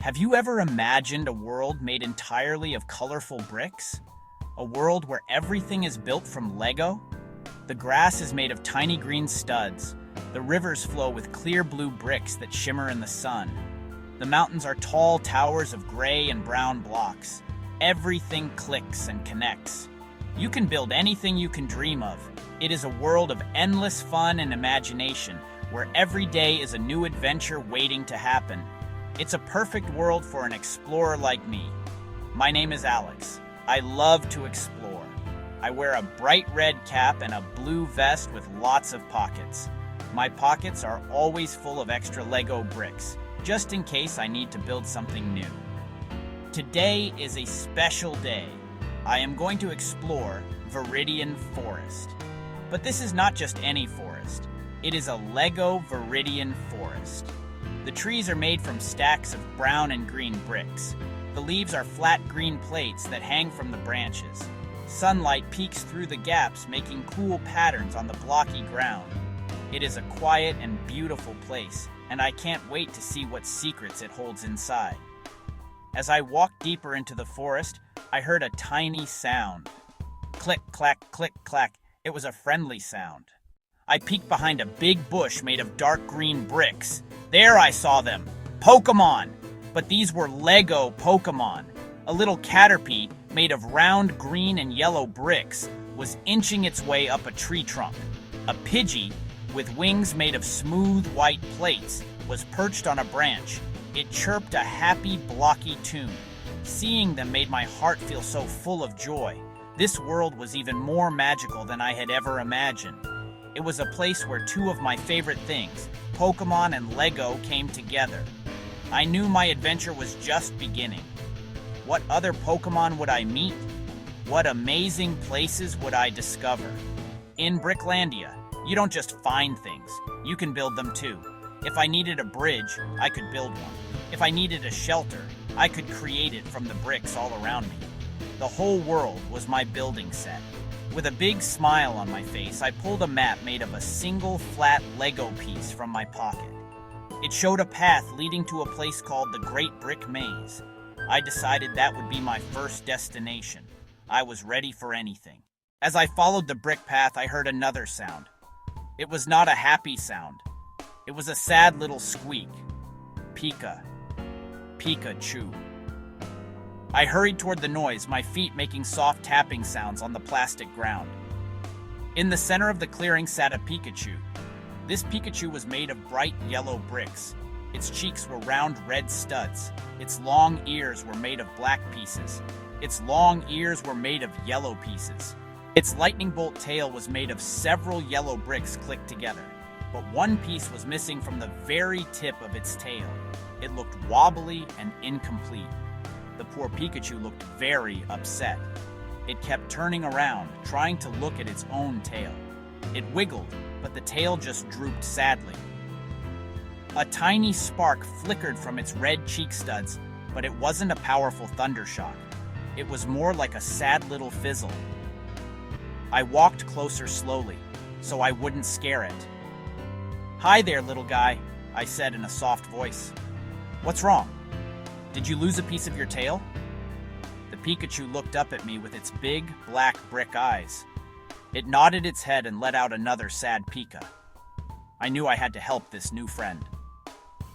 Have you ever imagined a world made entirely of colorful bricks? A world where everything is built from Lego? The grass is made of tiny green studs. The rivers flow with clear blue bricks that shimmer in the sun. The mountains are tall towers of gray and brown blocks. Everything clicks and connects. You can build anything you can dream of. It is a world of endless fun and imagination, where every day is a new adventure waiting to happen. It's a perfect world for an explorer like me. My name is Alex. I love to explore. I wear a bright red cap and a blue vest with lots of pockets. My pockets are always full of extra Lego bricks, just in case I need to build something new. Today is a special day. I am going to explore Viridian Forest. But this is not just any forest. It is a Lego Viridian Forest. The trees are made from stacks of brown and green bricks. The leaves are flat green plates that hang from the branches. Sunlight peeks through the gaps, making cool patterns on the blocky ground. It is a quiet and beautiful place, and I can't wait to see what secrets it holds inside. As I walked deeper into the forest, I heard a tiny sound. Click, clack, click, clack. It was a friendly sound. I peeked behind a big bush made of dark green bricks. There I saw them. Pokémon! But these were Lego Pokémon. A little Caterpie made of round green and yellow bricks was inching its way up a tree trunk. A Pidgey, with wings made of smooth white plates, was perched on a branch. It chirped a happy, blocky tune. Seeing them made my heart feel so full of joy. This world was even more magical than I had ever imagined. It was a place where two of my favorite things, Pokémon and Lego, came together. I knew my adventure was just beginning. What other Pokémon would I meet? What amazing places would I discover? In Bricklandia, you don't just find things, you can build them too. If I needed a bridge, I could build one. If I needed a shelter, I could create it from the bricks all around me. The whole world was my building set. With a big smile on my face, I pulled a map made of a single flat Lego piece from my pocket. It showed a path leading to a place called the Great Brick Maze. I decided that would be my first destination. I was ready for anything. As I followed the brick path, I heard another sound. It was not a happy sound. It was a sad little squeak. Pikachu. I hurried toward the noise, my feet making soft tapping sounds on the plastic ground. In the center of the clearing sat a Pikachu. This Pikachu was made of bright yellow bricks. Its cheeks were round red studs. Its long ears were made of black pieces. Its long ears were made of yellow pieces. Its lightning bolt tail was made of several yellow bricks clicked together, but one piece was missing from the very tip of its tail. It looked wobbly and incomplete. The poor Pikachu looked very upset. It kept turning around, trying to look at its own tail. It wiggled, but the tail just drooped sadly. A tiny spark flickered from its red cheek studs, but it wasn't a powerful thundershock. It was more like a sad little fizzle. I walked closer slowly, so I wouldn't scare it. "Hi there, little guy," I said in a soft voice. "What's wrong? Did you lose a piece of your tail?" The Pikachu looked up at me with its big, black brick eyes. It nodded its head and let out another sad Pika. I knew I had to help this new friend.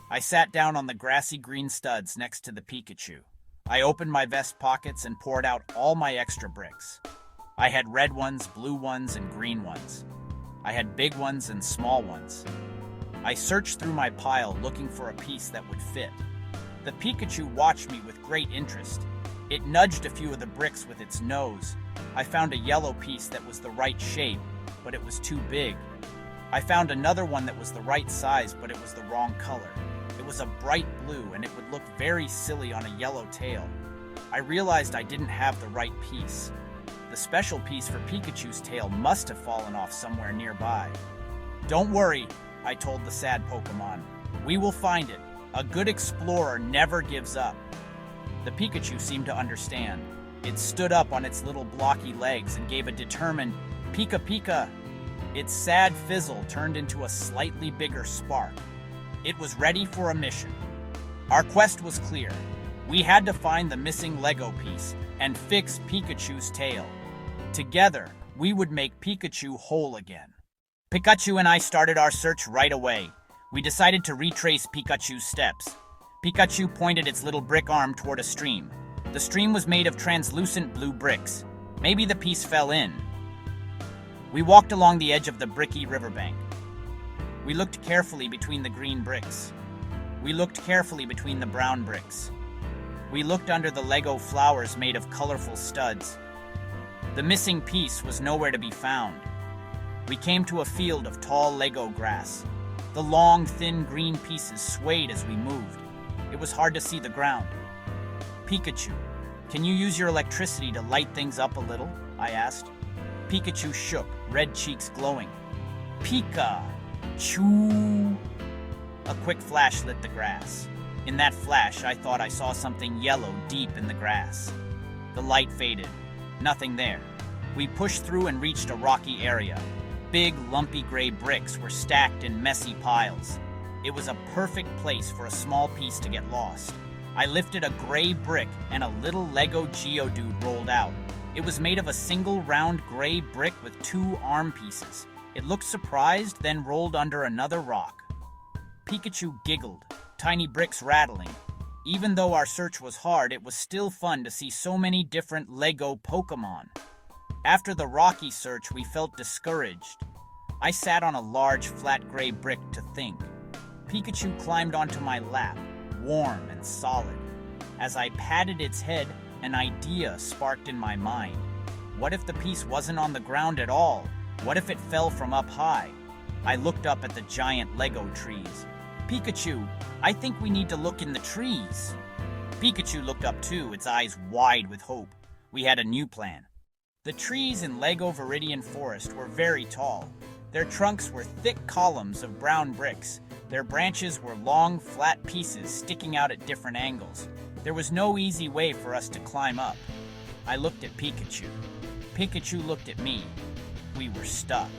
I sat down on the grassy green studs next to the Pikachu. I opened my vest pockets and poured out all my extra bricks. I had red ones, blue ones, and green ones. I had big ones and small ones. I searched through my pile looking for a piece that would fit. The Pikachu watched me with great interest. It nudged a few of the bricks with its nose. I found a yellow piece that was the right shape, but it was too big. I found another one that was the right size, but it was the wrong color. It was a bright blue, and it would look very silly on a yellow tail. I realized I didn't have the right piece. The special piece for Pikachu's tail must have fallen off somewhere nearby. "Don't worry," I told the sad Pokémon. "We will find it. A good explorer never gives up." The Pikachu seemed to understand. It stood up on its little blocky legs and gave a determined "Pika Pika." Its sad fizzle turned into a slightly bigger spark. It was ready for a mission. Our quest was clear. We had to find the missing Lego piece and fix Pikachu's tail. Together, we would make Pikachu whole again. Pikachu and I started our search right away. We decided to retrace Pikachu's steps. Pikachu pointed its little brick arm toward a stream. The stream was made of translucent blue bricks. Maybe the piece fell in. We walked along the edge of the bricky riverbank. We looked carefully between the green bricks. We looked carefully between the brown bricks. We looked under the Lego flowers made of colorful studs. The missing piece was nowhere to be found. We came to a field of tall Lego grass. The long, thin green pieces swayed as we moved. It was hard to see the ground. Pikachu, can you use your electricity to light things up a little? I asked. Pikachu shook, red cheeks glowing. Pika-choo! A quick flash lit the grass. In that flash, I thought I saw something yellow deep in the grass. The light faded. Nothing there. We pushed through and reached a rocky area. Big, lumpy gray bricks were stacked in messy piles. It was a perfect place for a small piece to get lost. I lifted a gray brick and a little Lego Geodude rolled out. It was made of a single round gray brick with 2 arm pieces. It looked surprised, then rolled under another rock. Pikachu giggled, tiny bricks rattling. Even though our search was hard, it was still fun to see so many different Lego Pokémon. After the rocky search, we felt discouraged. I sat on a large, flat gray brick to think. Pikachu climbed onto my lap, warm and solid. As I patted its head, an idea sparked in my mind. What if the piece wasn't on the ground at all? What if it fell from up high? I looked up at the giant Lego trees. Pikachu, I think we need to look in the trees. Pikachu looked up too, its eyes wide with hope. We had a new plan. The trees in Lego Viridian Forest were very tall. Their trunks were thick columns of brown bricks. Their branches were long, flat pieces sticking out at different angles. There was no easy way for us to climb up. I looked at Pikachu. Pikachu looked at me. We were stuck.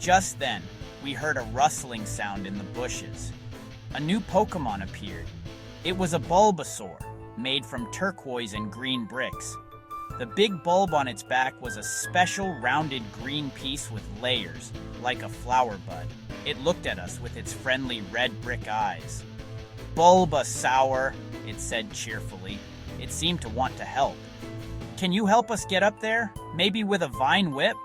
Just then, we heard a rustling sound in the bushes. A new Pokémon appeared. It was a Bulbasaur, made from turquoise and green bricks. The big bulb on its back was a special rounded green piece with layers, like a flower bud. It looked at us with its friendly red brick eyes. Bulbasaur, it said cheerfully. It seemed to want to help. Can you help us get up there? Maybe with a vine whip?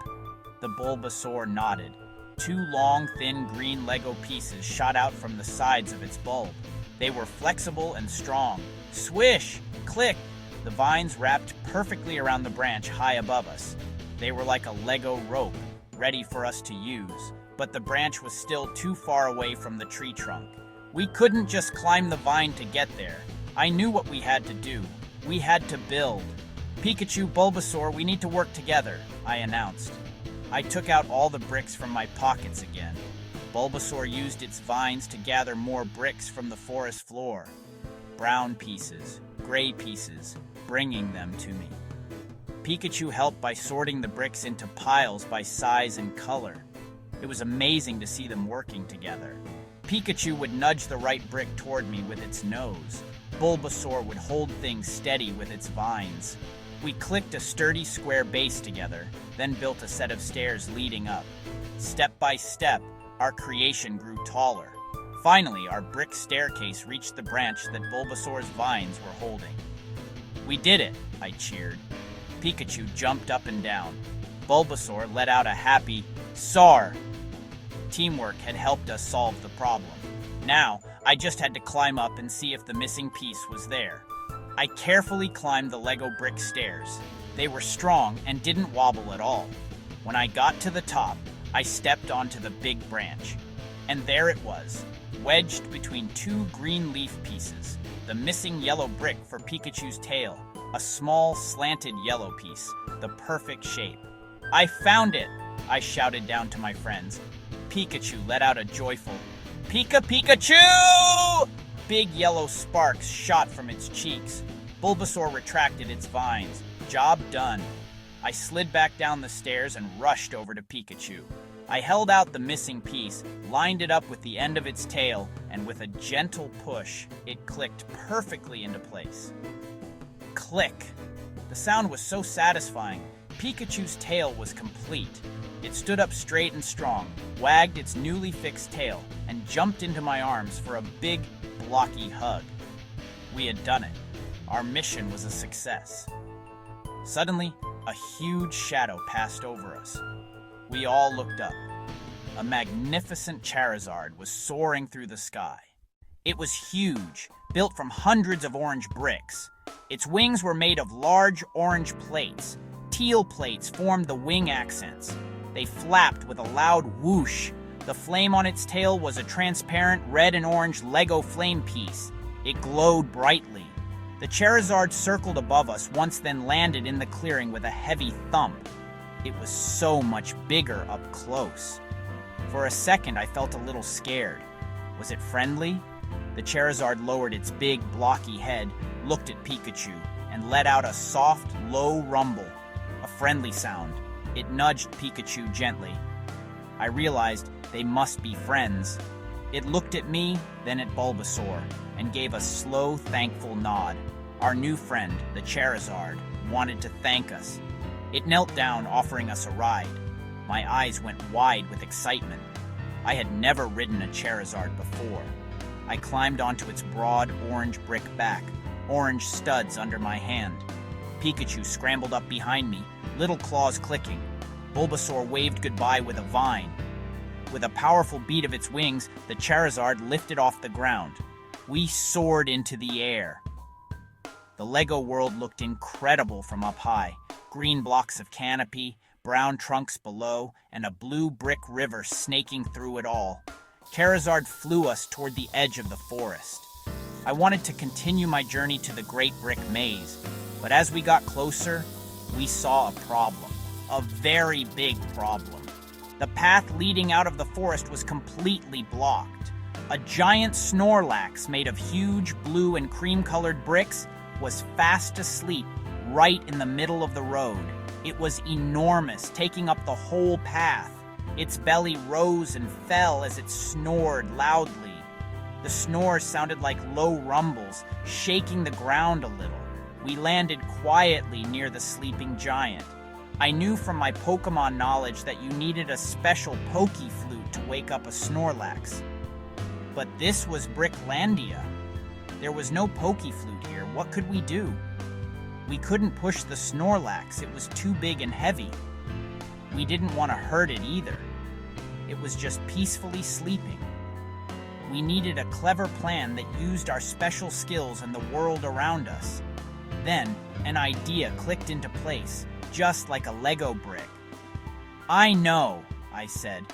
The Bulbasaur nodded. 2 long, thin green Lego pieces shot out from the sides of its bulb. They were flexible and strong. Swish! Click! The vines wrapped perfectly around the branch high above us. They were like a Lego rope, ready for us to use, but the branch was still too far away from the tree trunk. We couldn't just climb the vine to get there. I knew what we had to do. We had to build. Pikachu, Bulbasaur, we need to work together, I announced. I took out all the bricks from my pockets again. Bulbasaur used its vines to gather more bricks from the forest floor. Brown pieces, gray pieces, bringing them to me. Pikachu helped by sorting the bricks into piles by size and color. It was amazing to see them working together. Pikachu would nudge the right brick toward me with its nose. Bulbasaur would hold things steady with its vines. We clicked a sturdy square base together, then built a set of stairs leading up. Step by step, our creation grew taller. Finally, our brick staircase reached the branch that Bulbasaur's vines were holding. We did it, I cheered. Pikachu jumped up and down. Bulbasaur let out a happy "Sar." Teamwork had helped us solve the problem. Now, I just had to climb up and see if the missing piece was there. I carefully climbed the Lego brick stairs. They were strong and didn't wobble at all. When I got to the top, I stepped onto the big branch. And there it was, wedged between 2 green leaf pieces, the missing yellow brick for Pikachu's tail, a small slanted yellow piece, the perfect shape. I found it, I shouted down to my friends. Pikachu let out a joyful, "Pika Pikachu!" Big yellow sparks shot from its cheeks. Bulbasaur retracted its vines. Job done. I slid back down the stairs and rushed over to Pikachu. I held out the missing piece, lined it up with the end of its tail, and with a gentle push, it clicked perfectly into place. Click! The sound was so satisfying. Pikachu's tail was complete. It stood up straight and strong, wagged its newly fixed tail, and jumped into my arms for a big, blocky hug. We had done it. Our mission was a success. Suddenly, a huge shadow passed over us. We all looked up. A magnificent Charizard was soaring through the sky. It was huge, built from hundreds of orange bricks. Its wings were made of large orange plates. Teal plates formed the wing accents. They flapped with a loud whoosh. The flame on its tail was a transparent red and orange Lego flame piece. It glowed brightly. The Charizard circled above us, once then landed in the clearing with a heavy thump. It was so much bigger up close. For a second, I felt a little scared. Was it friendly? The Charizard lowered its big, blocky head, looked at Pikachu, and let out a soft, low rumble. A friendly sound. It nudged Pikachu gently. I realized they must be friends. It looked at me, then at Bulbasaur, and gave a slow, thankful nod. Our new friend, the Charizard, wanted to thank us. It knelt down, offering us a ride. My eyes went wide with excitement. I had never ridden a Charizard before. I climbed onto its broad orange brick back, orange studs under my hand. Pikachu scrambled up behind me, little claws clicking. Bulbasaur waved goodbye with a vine. With a powerful beat of its wings, the Charizard lifted off the ground. We soared into the air. The Lego world looked incredible from up high. Green blocks of canopy, brown trunks below, and a blue brick river snaking through it all. Charizard flew us toward the edge of the forest. I wanted to continue my journey to the Great Brick Maze, but as we got closer, we saw a problem. A very big problem. The path leading out of the forest was completely blocked. A giant Snorlax made of huge blue and cream-colored bricks was fast asleep right in the middle of the road. It was enormous, taking up the whole path. Its belly rose and fell as it snored loudly. The snores sounded like low rumbles, shaking the ground a little. We landed quietly near the sleeping giant. I knew from my Pokémon knowledge that you needed a special Poké-flute to wake up a Snorlax. But this was Bricklandia. There was no Poké-flute here. What could we do? We couldn't push the Snorlax. It was too big and heavy. We didn't want to hurt it either. It was just peacefully sleeping. We needed a clever plan that used our special skills and the world around us. Then, an idea clicked into place, just like a Lego brick. I know, I said.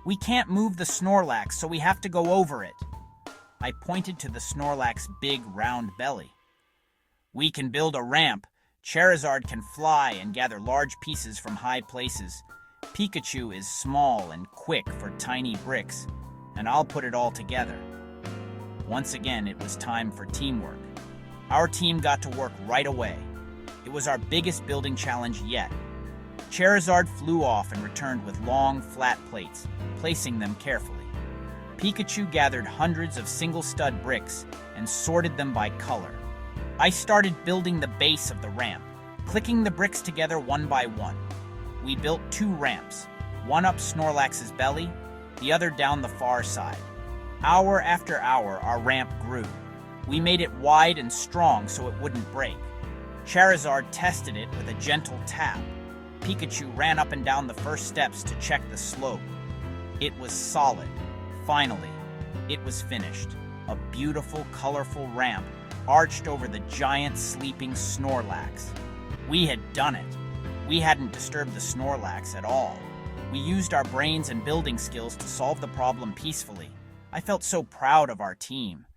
We can't move the Snorlax, so we have to go over it. I pointed to the Snorlax's big, round belly. We can build a ramp. Charizard can fly and gather large pieces from high places. Pikachu is small and quick for tiny bricks, and I'll put it all together. Once again, it was time for teamwork. Our team got to work right away. It was our biggest building challenge yet. Charizard flew off and returned with long, flat plates, placing them carefully. Pikachu gathered hundreds of single-stud bricks and sorted them by color. I started building the base of the ramp, clicking the bricks together one by one. We built 2 ramps, one up Snorlax's belly, the other down the far side. Hour after hour, our ramp grew. We made it wide and strong so it wouldn't break. Charizard tested it with a gentle tap. Pikachu ran up and down the first steps to check the slope. It was solid. Finally, it was finished. A beautiful, colorful ramp arched over the giant sleeping Snorlax. We had done it. We hadn't disturbed the Snorlax at all. We used our brains and building skills to solve the problem peacefully. I felt so proud of our team.